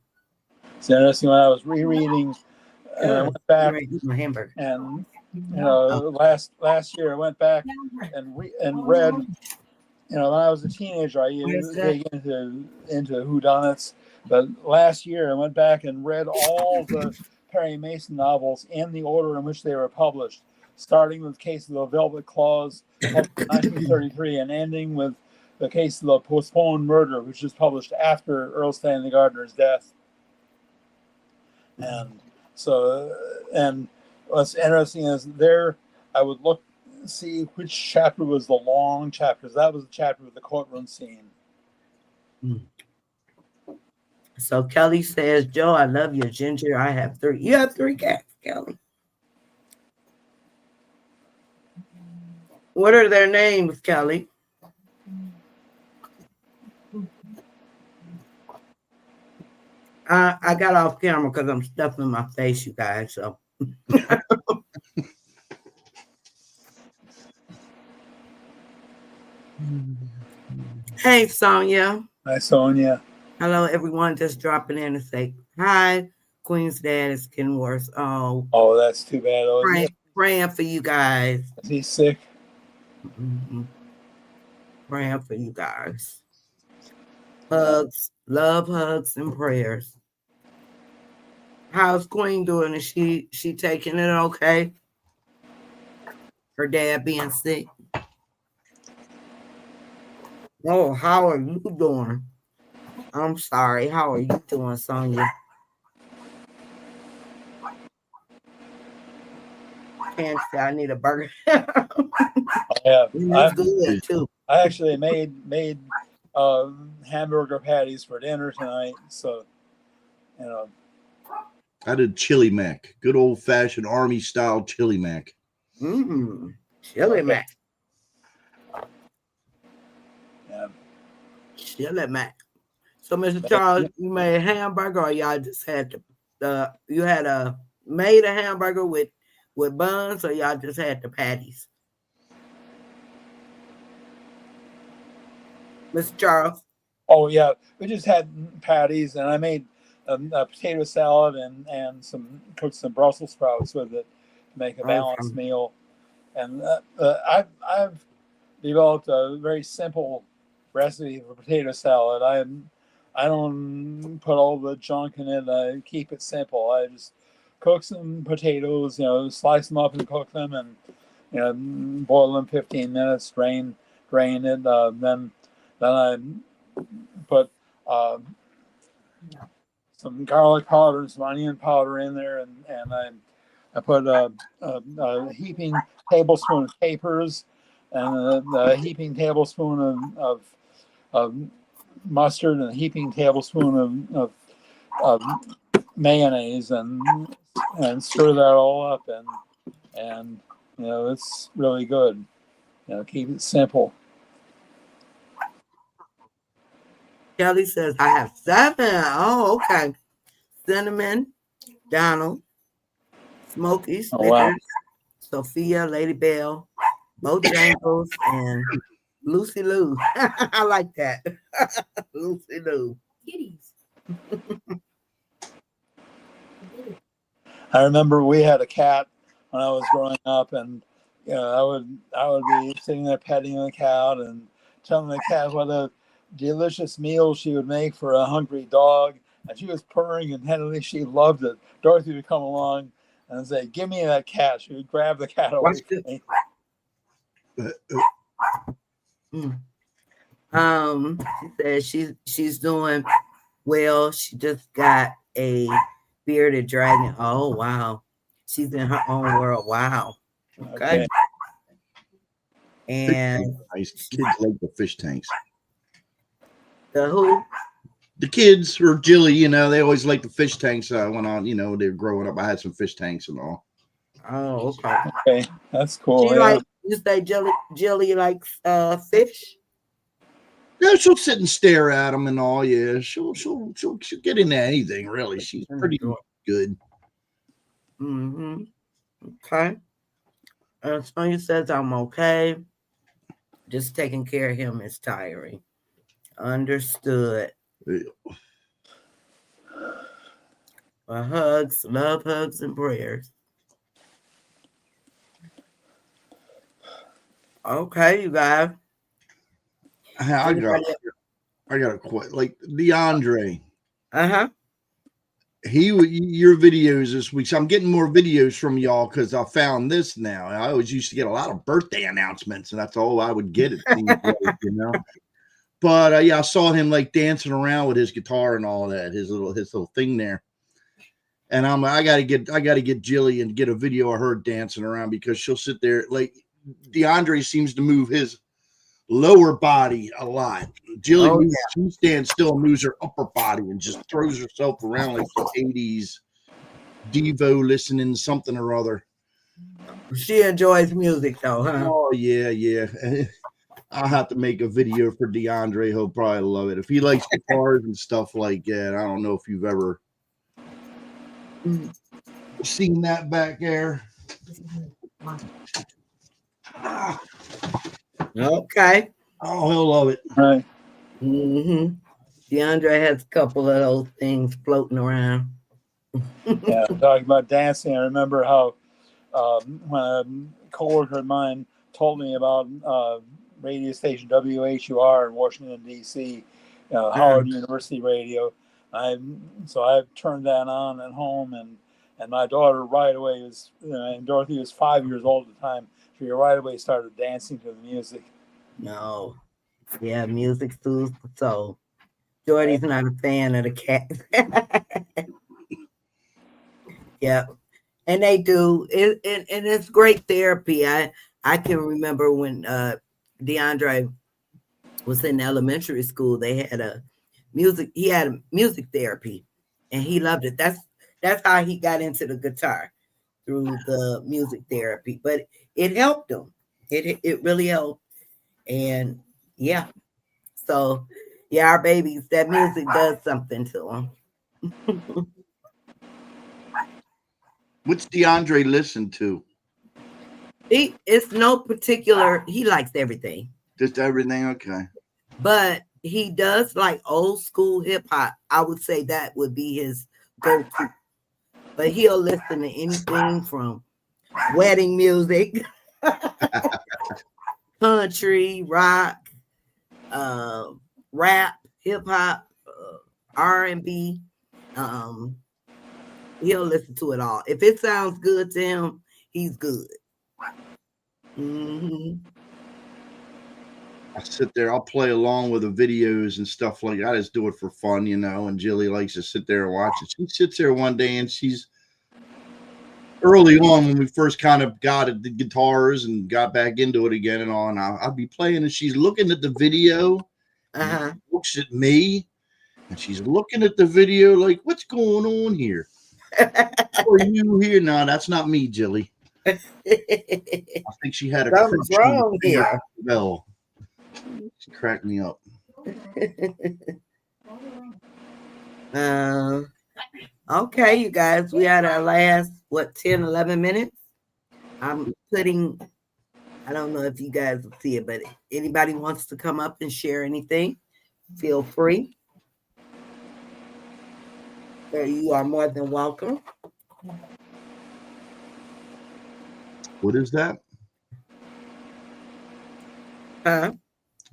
It's interesting when I was rereading, and I Ugh, went you back ain't eat my hamburger. and Oh. last year I went back and read. When I was a teenager, I Where's used to that? dig into whodunits. But last year, I went back and read all the Perry Mason novels in the order in which they were published, starting with the Case of the Velvet Claws, published in 1933, and ending with the Case of the Postponed Murder, which was published after Earl Stanley Gardner's death. And so, and what's interesting is there, I would see which chapter was the long chapter. That was the chapter with the courtroom scene. So Kelly says, Joe, I love your ginger. I have 3. You have 3 cats, Kelly. What are their names, Kelly? I got off camera because I'm stuffing my face, you guys. So. Hey, Sonia. Hi, Sonia. Hello, everyone. Just dropping in to say hi. Queen's dad is getting worse. Oh, That's too bad. praying for you guys. Is he sick? Mm-hmm. Praying for you guys. Hugs, love, hugs, and prayers. How's Queen doing? Is she taking it okay? Her dad being sick. Oh, how are you doing? I'm sorry. How are you doing, Sonia? Can't say I need a burger. It's good too. I actually made hamburger patties for dinner tonight. So, I did chili mac, good old fashioned army style chili mac. Chili mac. Yeah. Chili mac. So, Mr. Charles, you made a hamburger, or y'all just had you had made a hamburger with buns, or y'all just had the patties? Mr. Charles. Oh yeah, we just had patties, and I made a potato salad and cooked some Brussels sprouts with it to make a balanced meal. And I've developed a very simple recipe for potato salad. I don't put all the junk in it. I keep it simple. I just cook some potatoes, slice them up and cook them, and boil them 15 minutes. Drain it. Then I put some garlic powder and some onion powder in there, and I put a heaping tablespoon of capers and a heaping tablespoon of mustard and a heaping tablespoon of mayonnaise and stir that all up, and it's really good. Keep it simple. Kelly says, I have 7. Oh, okay. Cinnamon, Donald, Smokey, Snickers, Sophia, Lady Bell, Bojangles, and Lucy Lou. I like that. Lucy Lou. Kitties. I remember we had a cat when I was growing up, and I would be sitting there petting the cat and telling the cat what a delicious meal she would make for a hungry dog, and she was purring, and Henry, she loved it. Dorothy would come along and say, "Give me that cat." She would grab the cat away from me. She says she's doing well. She just got a bearded dragon. Oh wow. She's in her own world. Wow. Okay. And kids like the fish tanks. The who? The kids or Jilly, they always like the fish tanks. When they were growing up, I had some fish tanks and all. Oh, okay. Okay, that's cool. She you say Jilly likes fish? Yeah, she'll sit and stare at them and all. Yeah, she'll get into anything really. She's pretty good. Mm-hmm. Okay. Sonia says I'm okay. Just taking care of him is tiring. Understood. Hugs, love hugs, and prayers. Okay, you guys. I got, Anybody? I got a quite like DeAndre. Uh-huh. Your videos this week. So I'm getting more videos from y'all because I found this now. I always used to get a lot of birthday announcements, and that's all I would get. It seems like. But yeah, I saw him like dancing around with his guitar and all that, his little thing there. And I gotta get Jilly and get a video of her dancing around because she'll sit there like DeAndre seems to move his lower body a lot. Jilly Oh moves, she stands still and moves her upper body and just throws herself around like some 80s Devo listening to something or other. yeah. She enjoys music though, huh? Oh yeah. I'll have to make a video for DeAndre. He'll probably love it. If he likes guitars and stuff like that, I don't know if you've ever seen that back there. Okay. Oh, he'll love it. Right. Mm-hmm. DeAndre has a couple of those things floating around. Yeah. Talking about dancing, I remember how when a coworker of mine told me about radio station WHUR in Washington D.C., Howard University Radio. I turned that on at home, and my daughter right away was, and Dorothy was 5 years old at the time. She right away started dancing to the music. No. Yeah, music soothes the soul. Jordy's not a fan of the cat. Yeah. And they do. And it's great therapy. I can remember when DeAndre was in elementary school, they had he had a music therapy and he loved it. That's how he got into the guitar, through the music therapy. But it helped him. It really helped. And yeah. So yeah, our babies, that music does something to them. What's DeAndre listen to? It's no particular, he likes everything. Just everything? Okay. But he does like old school hip hop. I would say that would be his go to. But he'll listen to anything from wedding music, country, rock, rap, hip hop, R&B. Um, he'll listen to it all. If it sounds good to him, he's good. Mm-hmm. I sit there, I'll play along with the videos and stuff like that. I just do it for fun, and Jilly likes to sit there and watch it. She sits there one day and she's early on when we first kind of got at the guitars and got back into it again and all, and I'll be playing and she's looking at the video and looks at me and she's looking at the video like, what's going on here? Are you here? No, that's not me, Jilly. I think she had a Something's wrong here. Well, she cracked me up. Okay, you guys, we had our last 10, 11 minutes. I'm putting, I don't know if you guys will see it, but anybody wants to come up and share anything, feel free. So you are more than welcome. What is that? Huh?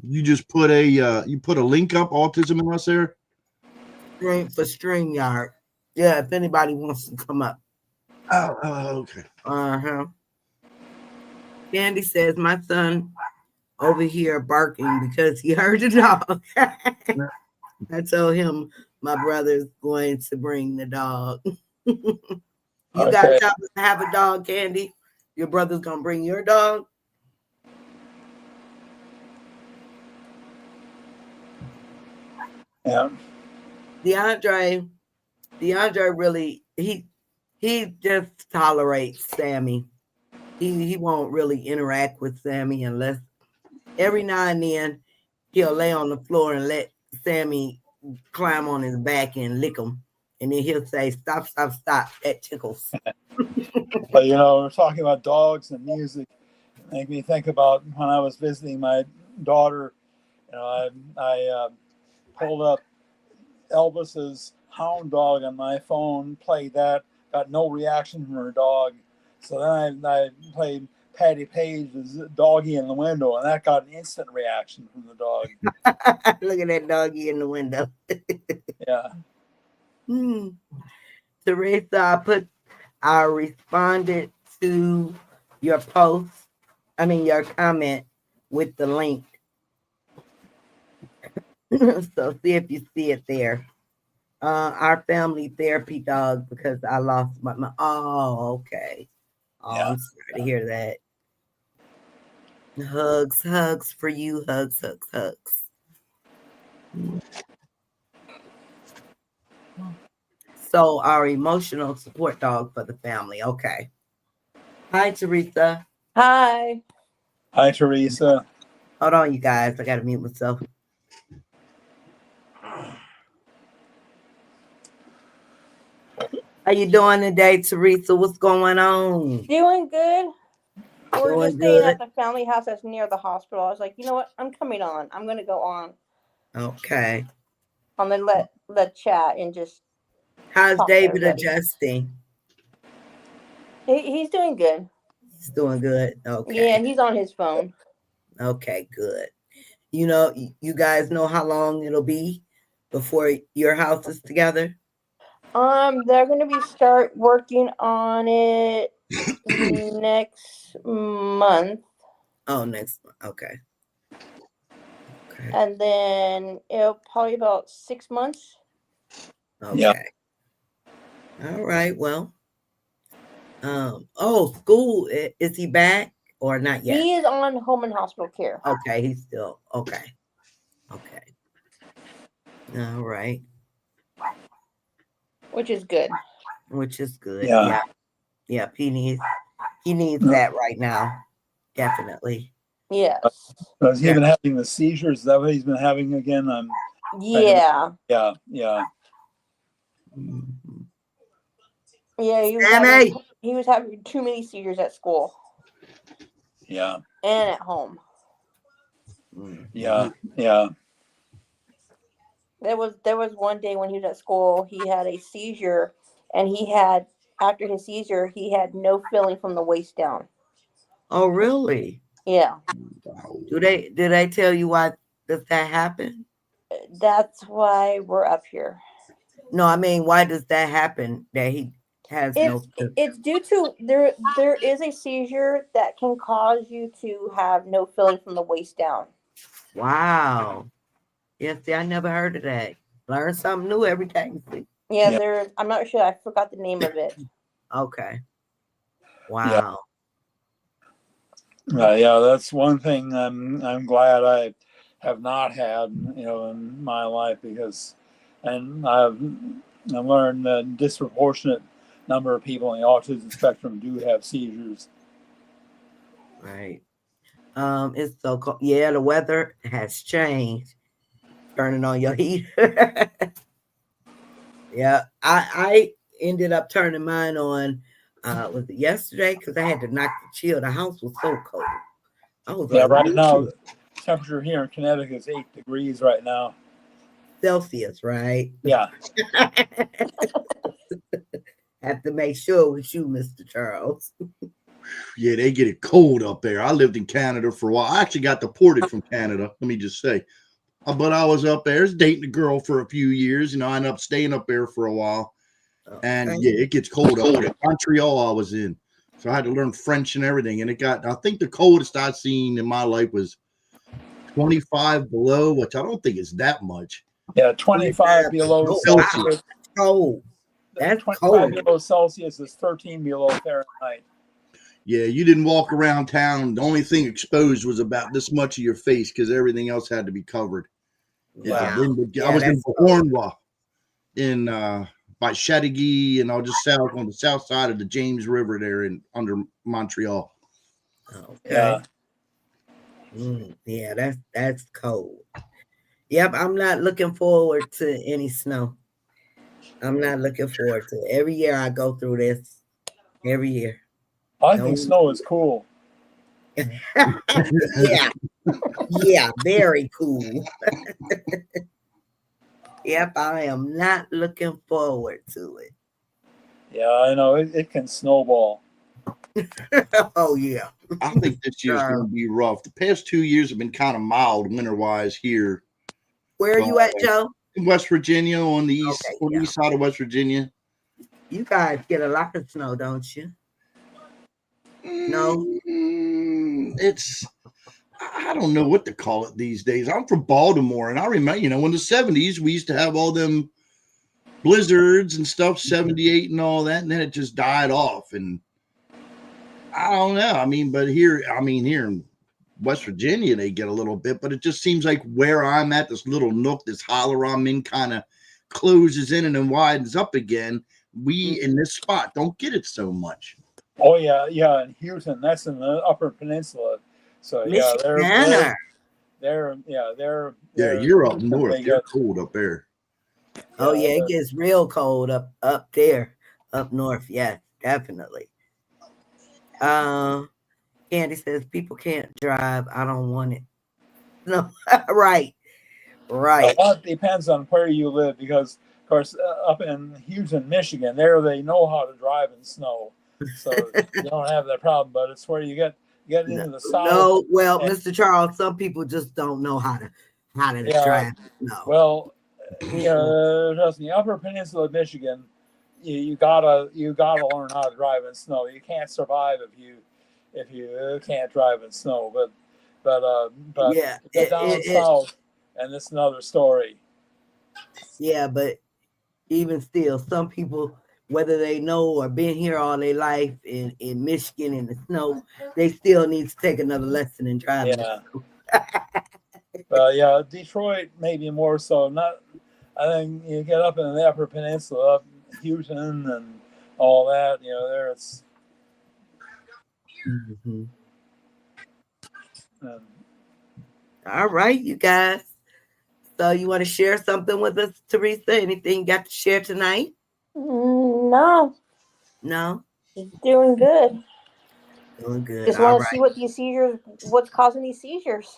You just put a link up, Autism and Us there? For StreamYard. Yeah, if anybody wants to come up. Oh, okay. Uh-huh. Candy says my son over here barking because he heard the dog. I told him my brother's going to bring the dog. You guys have a dog, Candy? Your brother's gonna bring your dog? Yeah. DeAndre really he just tolerates Sammy. He won't really interact with Sammy unless every now and then he'll lay on the floor and let Sammy climb on his back and lick him. and then he'll say, "Stop, stop, stop." That tickles. But we're talking about dogs and music. It made me think about when I was visiting my daughter. I pulled up Elvis's Hound Dog on my phone, played that, got no reaction from her dog. So then I played Patty Page's Doggy in the Window, and that got an instant reaction from the dog. Look at that doggy in the window. Yeah. Teresa, I responded to your post, your comment with the link. So see if you see it there. Our family therapy dog, because I lost my oh, okay. Oh, Yeah. I'm sorry to hear that. Hugs for you. Hugs. So our emotional support dog for the family. Okay. Hi, Teresa. Hi. Hi, Teresa. Hold on, you guys. I gotta mute myself. How you doing today, Teresa? What's going on? Doing good. We're Doing just staying good. at the family house that's near the hospital. I was like, you know what? I'm coming on. I'm gonna go on. Okay. And then let chat and just How's talk to David everybody. adjusting? He's doing good. He's doing good. Okay. Yeah, and he's on his phone. Okay, good. You guys know how long it'll be before your house is together? They're gonna start working on it next month. Oh, next month. Okay. And then it'll probably about 6 months. Okay. Yeah. All right. Well. School. Is he back or not yet? He is on home and hospital care. Okay, he's still okay. Okay. All right. Which is good. Which is good. Yeah. Yeah. He needs that right now. Definitely. Yes. Has he been having the seizures? Is that what he's been having again? Yeah. Yeah. Mm-hmm. Yeah, he was having too many seizures at school. Yeah. And at home. Mm-hmm. Yeah. There was one day when he was at school, he had a seizure, and after his seizure, he had no feeling from the waist down. Oh, really? Yeah. Did they tell you why does that happen? That's why we're up here. No, why does that happen? That he has it's due to there is a seizure that can cause you to have no feeling from the waist down. Wow. Yes, see, I never heard of that. Learn something new every day. Yeah. I'm not sure. I forgot the name of it. Okay. Wow. Yeah, that's one thing I'm glad I have not had, in my life, because, and I've learned that a disproportionate number of people on the autism spectrum do have seizures. Right. It's so cold. Yeah, the weather has changed. Turning on your heater. Yeah, I ended up turning mine on. Was it yesterday? Because I had to knock the chill. The house was so cold. I was like, right now, the temperature here in Connecticut is 8 degrees right now. Celsius, right? Yeah. Have to make sure with you, Mr. Charles. Yeah, they get it cold up there. I lived in Canada for a while. I actually got deported from Canada, let me just say. But I was up there, dating a girl for a few years. I ended up staying up there for a while. And yeah, it gets cold up there. Montreal I was in. So I had to learn French and everything. And I think the coldest I've seen in my life was 25 below, which I don't think is that much. Yeah, 25 below Celsius. Wow. Cold. That's 25 cold. below Celsius is 13 below Fahrenheit. Yeah, you didn't walk around town. The only thing exposed was about this much of your face because everything else had to be covered. Wow. I was in Beauharnois in by Chateauguay, and I'll just south on the south side of the James River there under Montreal. Okay. Yeah, that's cold. Yep, I'm not looking forward to any snow. I'm not looking forward to it. Every year I go through this. Every year. I think Don't. snow is cool. Yeah. Yeah. Very cool. Yep. I am not looking forward to it. Yeah, I know it can snowball. Oh yeah. I think this year's going to be rough. The past 2 years have been kind of mild winter wise here, Where are but you at, Joe? in West Virginia Okay. on the Yeah. east side of West Virginia. You guys get a lot of snow, don't you? No. It's I don't know what to call it these days. I'm from Baltimore, and I remember, in the 70s, we used to have all them blizzards and stuff, 78 and all that, and then it just died off. And I don't know. Here in West Virginia, they get a little bit, but it just seems like where I'm at, this little nook, this holler I'm in, kind of closes in and then widens up again. We in this spot don't get it so much. Oh yeah, in Houston, that's in the Upper Peninsula. So yeah, Michiganer. Yeah, you're up north. They're cold up there. Oh yeah, it gets real cold up there, up north. Yes, definitely. Candy says people can't drive. I don't want it. No, right. A lot depends on where you live, because of course up in Houston, Michigan, there they know how to drive in snow, so you don't have that problem. But it's where you get into the south. No, well, Mr. Charles, some people just don't know how to drive. No. Well, just in the Upper Peninsula of Michigan, you gotta learn how to drive in snow. You can't survive if you can't drive in snow. But yeah, down south, and it's another story. Yeah, but even still, some people, whether they know or been here all their life in Michigan in the snow, they still need to take another lesson in driving. Yeah. Detroit maybe more so. Not, I think you get up in the Upper Peninsula, up Houston and all that. There it's. Mm-hmm. All right, you guys. So you want to share something with us, Teresa? Anything you got to share tonight? No. No? Doing good. Doing good. Just want to see what these seizures, what's causing these seizures.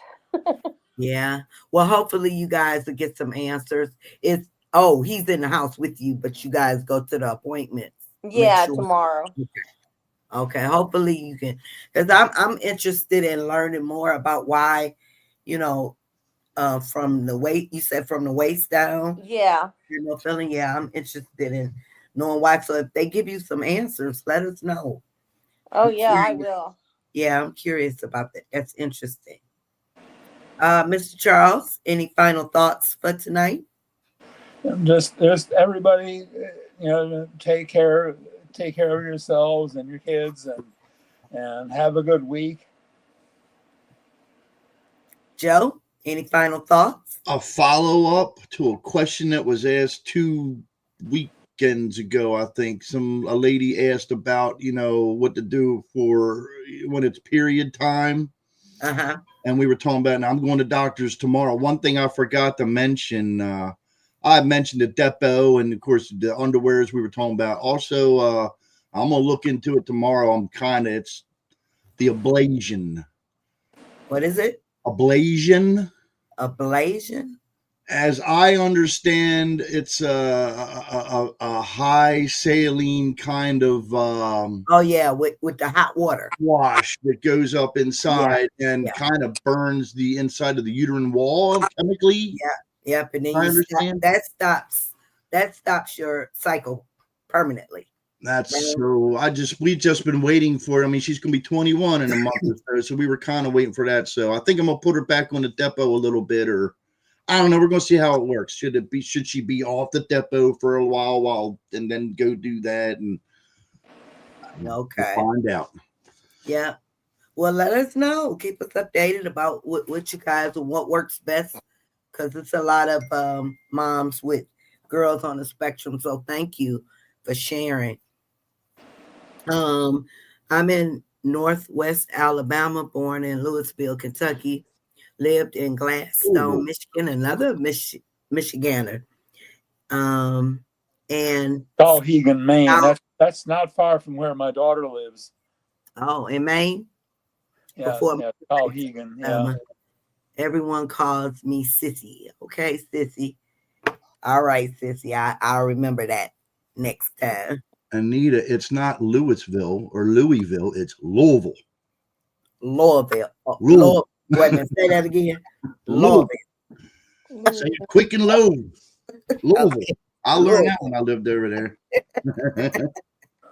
Yeah. Well, hopefully you guys will get some answers. He's in the house with you, but you guys go to the appointment. Yeah, tomorrow. Okay. Hopefully you can, because I'm interested in learning more about why, from the weight, you said from the waist down. Yeah. No feeling. Yeah, I'm interested in knowing why. So if they give you some answers, let us know. Oh yeah, I will. Yeah, I'm curious about that. That's interesting. Mr. Charles, any final thoughts for tonight? Just everybody, take care of yourselves and your kids, and have a good week. Joe, any final thoughts? A follow-up to a question that was asked 2 weekends ago, I think. A lady asked about, what to do for when it's period time. Uh-huh. And we were talking about, and I'm going to doctors tomorrow. One thing I forgot to mention, I mentioned the depot and, of course, the underwears we were talking about. Also, I'm going to look into it tomorrow. It's the ablation. What is it? Ablation. Ablation? As I understand, it's a high saline kind of with the hot water wash that goes up inside and kind of burns the inside of the uterine wall chemically. Yep, and then that stops your cycle permanently. We've just been waiting for it. I mean, she's gonna be 21 in a month or so we were kind of waiting for that. So I think I'm gonna put her back on the depot a little bit, or I don't know. We're gonna see how it works. Should she be off the depot for a while and then go do that? And okay, we'll find out. Yeah. Well, let us know. Keep us updated about what you guys and what works best, because it's a lot of moms with girls on the spectrum. So thank you for sharing. I'm in Northwest Alabama, born in Louisville, Kentucky, lived in Gladstone, Michigan, another Michiganer. And in Maine. South, That's not far from where my daughter lives. in Maine. Yeah, Before yeah, Towhegan. Yeah. everyone calls me Sissy. Okay, Sissy. All right, Sissy. I'll remember that next time. Anita, it's not Louisville or Louisville, it's Louisville. Louisville. Louisville. Wait a minute. Say that again. Louisville. Louisville. Say it quick and low. Louisville. Okay. I learned that when I lived over there.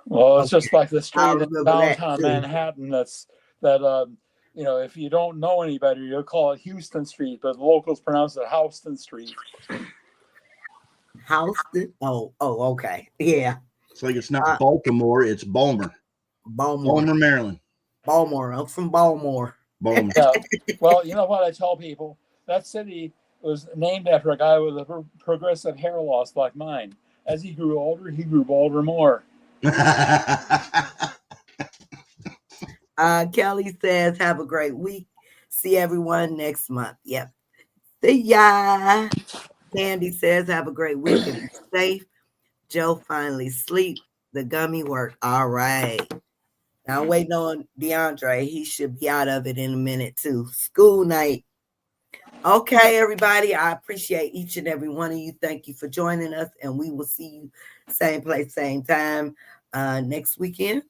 Well, it's just like the I'll street in remember that downtown too. Manhattan. If you don't know any better, you'll call it Houston Street, but the locals pronounce it Houston Street. Houston. Oh, okay. Yeah. It's like it's not Baltimore, it's Balmer. Balmer, Maryland. Baltimore. I'm from Baltimore. Balmer. Yeah. Well, you know what I tell people? That city was named after a guy with a progressive hair loss like mine. As he grew older, he grew bolder more. Kelly says, have a great week. See everyone next month. Yep. See ya. Candy says, have a great week and be safe. Joe finally sleep. The gummy work. All right. Now I'm waiting on DeAndre. He should be out of it in a minute too. School night. Okay, everybody. I appreciate each and every one of you. Thank you for joining us. And we will see you same place, same time next weekend.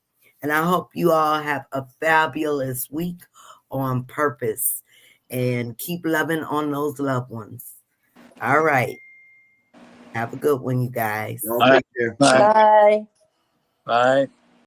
And I hope you all have a fabulous week on purpose. And keep loving on those loved ones. All right. Have a good one, you guys. Y'all take care. Bye. Bye. Bye.